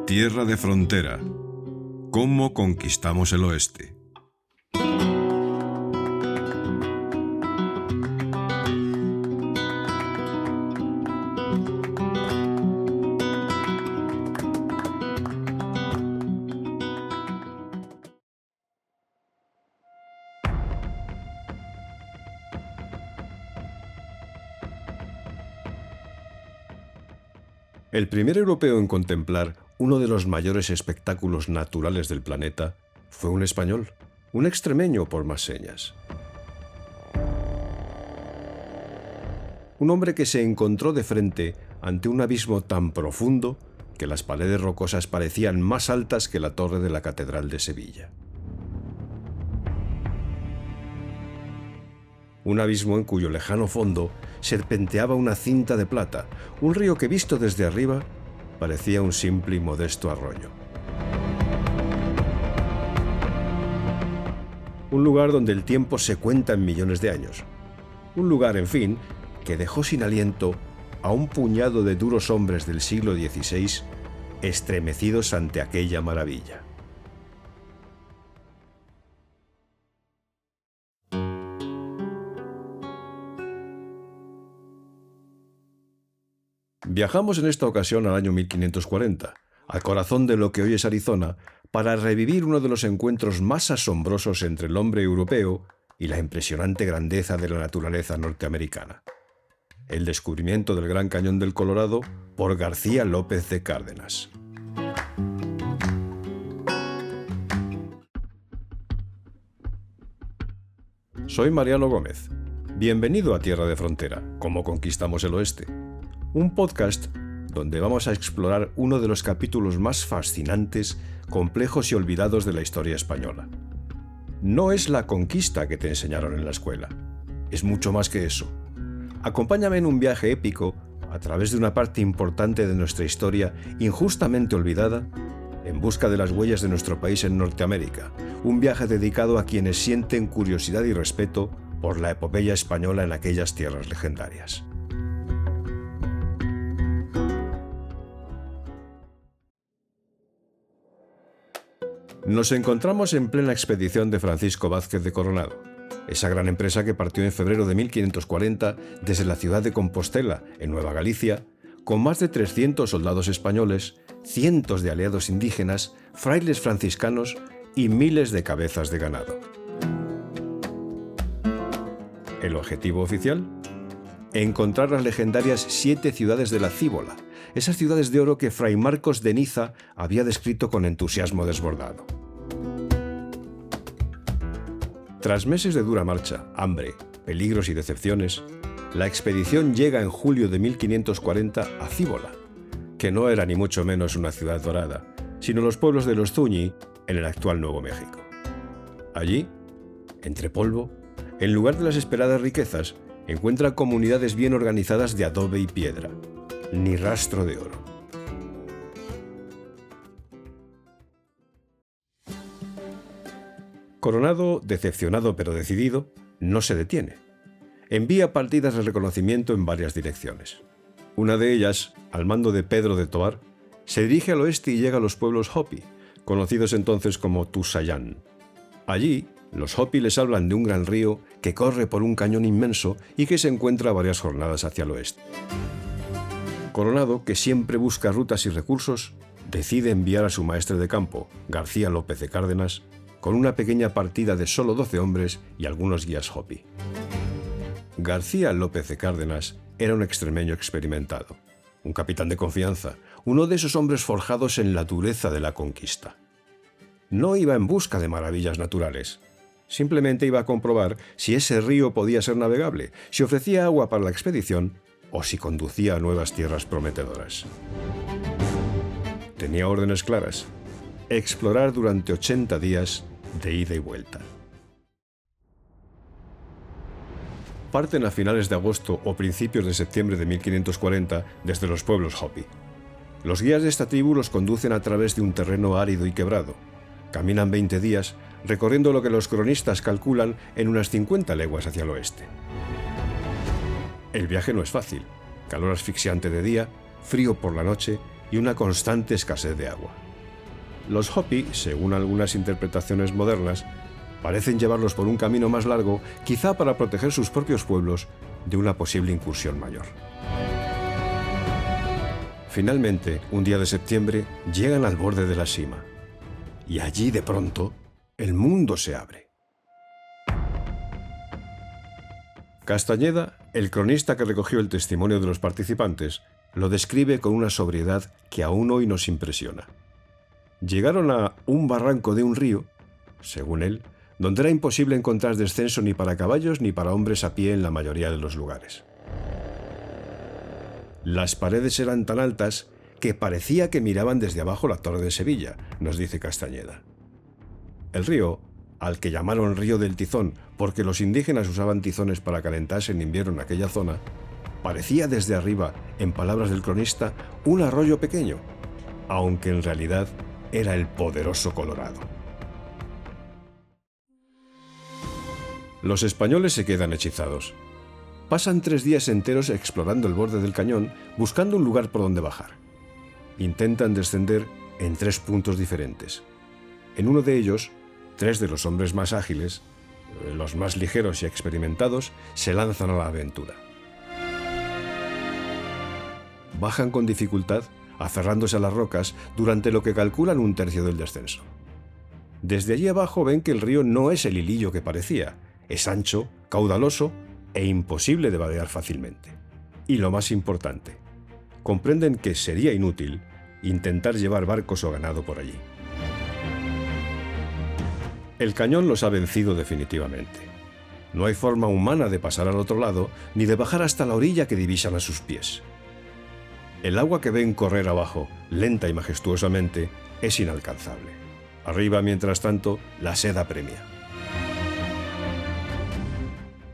Tierra de frontera. ¿Cómo conquistamos el oeste? El primer europeo en contemplar uno de los mayores espectáculos naturales del planeta fue un español, un extremeño por más señas. Un hombre que se encontró de frente ante un abismo tan profundo que las paredes rocosas parecían más altas que la torre de la Catedral de Sevilla. Un abismo en cuyo lejano fondo serpenteaba una cinta de plata, un río que visto desde arriba parecía un simple y modesto arroyo. Un lugar donde el tiempo se cuenta en millones de años. Un lugar, en fin, que dejó sin aliento a un puñado de duros hombres del siglo XVI estremecidos ante aquella maravilla. Viajamos en esta ocasión al año 1540, al corazón de lo que hoy es Arizona, para revivir uno de los encuentros más asombrosos entre el hombre europeo y la impresionante grandeza de la naturaleza norteamericana. El descubrimiento del Gran Cañón del Colorado por García López de Cárdenas. Soy Mariano Gómez. Bienvenido a Tierra de Frontera, ¿cómo conquistamos el oeste? Un podcast donde vamos a explorar uno de los capítulos más fascinantes, complejos y olvidados de la historia española. No es la conquista que te enseñaron en la escuela, es mucho más que eso. Acompáñame en un viaje épico a través de una parte importante de nuestra historia injustamente olvidada, en busca de las huellas de nuestro país en Norteamérica, un viaje dedicado a quienes sienten curiosidad y respeto por la epopeya española en aquellas tierras legendarias. Nos encontramos en plena expedición de Francisco Vázquez de Coronado, esa gran empresa que partió en febrero de 1540 desde la ciudad de Compostela, en Nueva Galicia, con más de 300 soldados españoles, cientos de aliados indígenas, frailes franciscanos y miles de cabezas de ganado. ¿El objetivo oficial? Encontrar las legendarias 7 ciudades de la Cíbola, esas ciudades de oro que Fray Marcos de Niza había descrito con entusiasmo desbordado. Tras meses de dura marcha, hambre, peligros y decepciones, la expedición llega en julio de 1540 a Cíbola, que no era ni mucho menos una ciudad dorada, sino los pueblos de los Zuñi, en el actual Nuevo México. Allí, entre polvo, en lugar de las esperadas riquezas, encuentra comunidades bien organizadas de adobe y piedra, ni rastro de oro. Coronado, decepcionado pero decidido, no se detiene. Envía partidas de reconocimiento en varias direcciones. Una de ellas, al mando de Pedro de Tovar, se dirige al oeste y llega a los pueblos Hopi, conocidos entonces como Tusayán. Allí, los Hopi les hablan de un gran río que corre por un cañón inmenso y que se encuentra a varias jornadas hacia el oeste. Coronado, que siempre busca rutas y recursos, decide enviar a su maestre de campo, García López de Cárdenas, con una pequeña partida de solo 12 hombres y algunos guías Hopi. García López de Cárdenas era un extremeño experimentado, un capitán de confianza, uno de esos hombres forjados en la dureza de la conquista. No iba en busca de maravillas naturales, simplemente iba a comprobar si ese río podía ser navegable, si ofrecía agua para la expedición o si conducía a nuevas tierras prometedoras. Tenía órdenes claras: explorar durante 80 días de ida y vuelta. Parten a finales de agosto o principios de septiembre de 1540 desde los pueblos Hopi. Los guías de esta tribu los conducen a través de un terreno árido y quebrado. Caminan 20 días, recorriendo lo que los cronistas calculan en unas 50 leguas hacia el oeste. El viaje no es fácil. Calor asfixiante de día, frío por la noche y una constante escasez de agua. Los Hopi, según algunas interpretaciones modernas, parecen llevarlos por un camino más largo, quizá para proteger sus propios pueblos de una posible incursión mayor. Finalmente, un día de septiembre, llegan al borde de la cima. Y allí, de pronto, el mundo se abre. Castañeda, el cronista que recogió el testimonio de los participantes, lo describe con una sobriedad que aún hoy nos impresiona. Llegaron a un barranco de un río, según él, donde era imposible encontrar descenso ni para caballos ni para hombres a pie en la mayoría de los lugares. Las paredes eran tan altas que parecía que miraban desde abajo la Torre de Sevilla, nos dice Castañeda. El río, al que llamaron Río del Tizón porque los indígenas usaban tizones para calentarse en invierno en aquella zona, parecía desde arriba, en palabras del cronista, un arroyo pequeño, aunque en realidad era el poderoso Colorado. Los españoles se quedan hechizados. Pasan 3 días enteros explorando el borde del cañón, buscando un lugar por donde bajar. Intentan descender en 3 puntos diferentes. En uno de ellos, 3 de los hombres más ágiles, los más ligeros y experimentados, se lanzan a la aventura. Bajan con dificultad, aferrándose a las rocas, durante lo que calculan 1/3 del descenso. Desde allí abajo ven que el río no es el hilillo que parecía, es ancho, caudaloso e imposible de vadear fácilmente. Y lo más importante, comprenden que sería inútil intentar llevar barcos o ganado por allí. El cañón los ha vencido definitivamente. No hay forma humana de pasar al otro lado ni de bajar hasta la orilla que divisan a sus pies. El agua que ven correr abajo, lenta y majestuosamente, es inalcanzable. Arriba, mientras tanto, la sed apremia.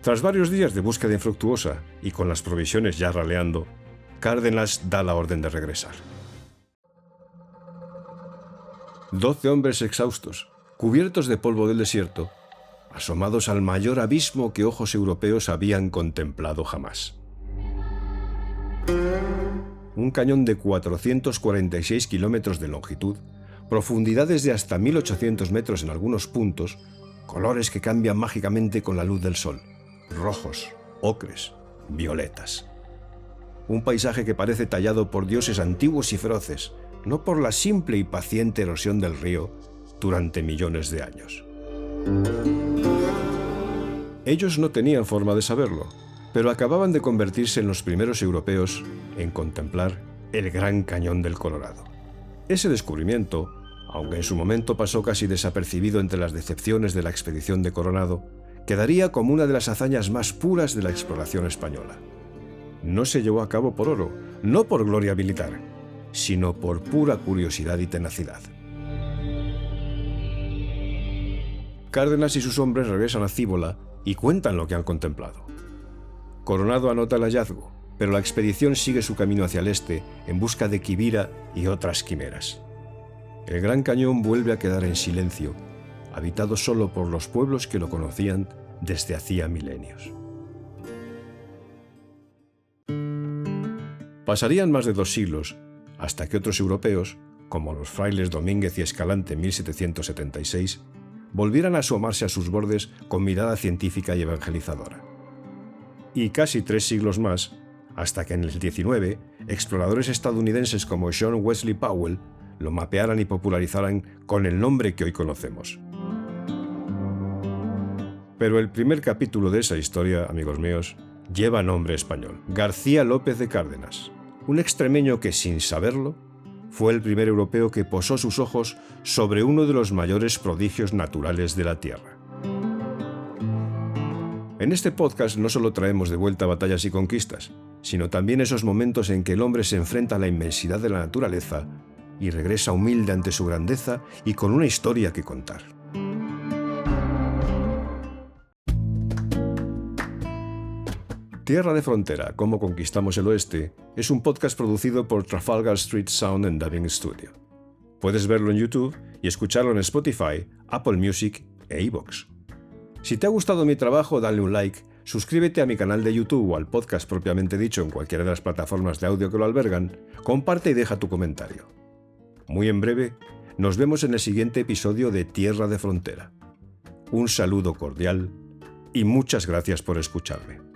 Tras varios días de búsqueda infructuosa y con las provisiones ya raleando, Cárdenas da la orden de regresar. 12 hombres exhaustos, cubiertos de polvo del desierto, asomados al mayor abismo que ojos europeos habían contemplado jamás. Un cañón de 446 kilómetros de longitud, profundidades de hasta 1800 metros en algunos puntos, colores que cambian mágicamente con la luz del sol, rojos, ocres, violetas. Un paisaje que parece tallado por dioses antiguos y feroces, no por la simple y paciente erosión del río durante millones de años. Ellos no tenían forma de saberlo, pero acababan de convertirse en los primeros europeos en contemplar el Gran Cañón del Colorado. Ese descubrimiento, aunque en su momento pasó casi desapercibido entre las decepciones de la expedición de Coronado, quedaría como una de las hazañas más puras de la exploración española. No se llevó a cabo por oro, no por gloria militar, sino por pura curiosidad y tenacidad. Cárdenas y sus hombres regresan a Cíbola y cuentan lo que han contemplado. Coronado anota el hallazgo, pero la expedición sigue su camino hacia el este en busca de Quivira y otras quimeras. El Gran Cañón vuelve a quedar en silencio, habitado solo por los pueblos que lo conocían desde hacía milenios. Pasarían más de 2 siglos hasta que otros europeos, como los frailes Domínguez y Escalante en 1776, volvieran a asomarse a sus bordes con mirada científica y evangelizadora. Y casi 3 siglos más, hasta que en el 19, exploradores estadounidenses como John Wesley Powell lo mapearan y popularizaran con el nombre que hoy conocemos. Pero el primer capítulo de esa historia, amigos míos, lleva nombre español: García López de Cárdenas, un extremeño que, sin saberlo, fue el primer europeo que posó sus ojos sobre uno de los mayores prodigios naturales de la Tierra. En este podcast no solo traemos de vuelta batallas y conquistas, sino también esos momentos en que el hombre se enfrenta a la inmensidad de la naturaleza y regresa humilde ante su grandeza y con una historia que contar. Tierra de Frontera, cómo conquistamos el oeste, es un podcast producido por Trafalgar Street Sound and Dubbing Studio. Puedes verlo en YouTube y escucharlo en Spotify, Apple Music e iVoox. Si te ha gustado mi trabajo, dale un like, suscríbete a mi canal de YouTube o al podcast propiamente dicho en cualquiera de las plataformas de audio que lo albergan, comparte y deja tu comentario. Muy en breve, nos vemos en el siguiente episodio de Tierra de Frontera. Un saludo cordial y muchas gracias por escucharme.